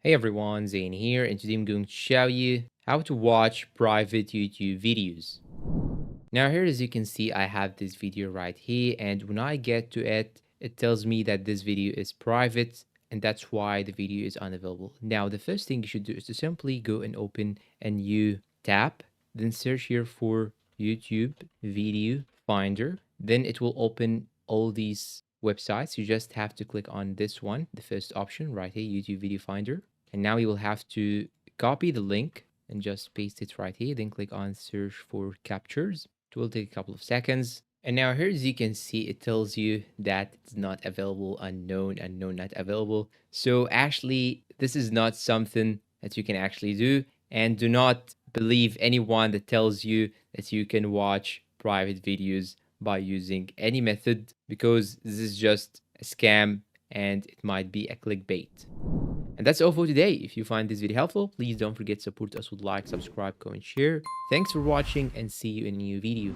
Hey everyone, Zane here, and today I'm going to show you how to watch private YouTube videos. Now here, as you can see, I have this video right here, and when I get to it, it tells me that this video is private, and that's why the video is unavailable. Now, the first thing you should do is to simply go and open a new tab, then search here for YouTube Video Finder. Then it will open all these websites. You just have to click on this one, the first option right here, YouTube Video Finder. And now you will have to copy the link and just paste it right here. Then click on search for captures. It will take a couple of seconds. And now here, as you can see, it tells you that it's not available, unknown, not available. So actually, this is not something that you can actually do. And do not believe anyone that tells you that you can watch private videos by using any method, because this is just a scam and it might be a clickbait. And that's all for today. If you find this video helpful, please don't forget to support us with like, subscribe, comment, share. Thanks for watching and see you in a new video.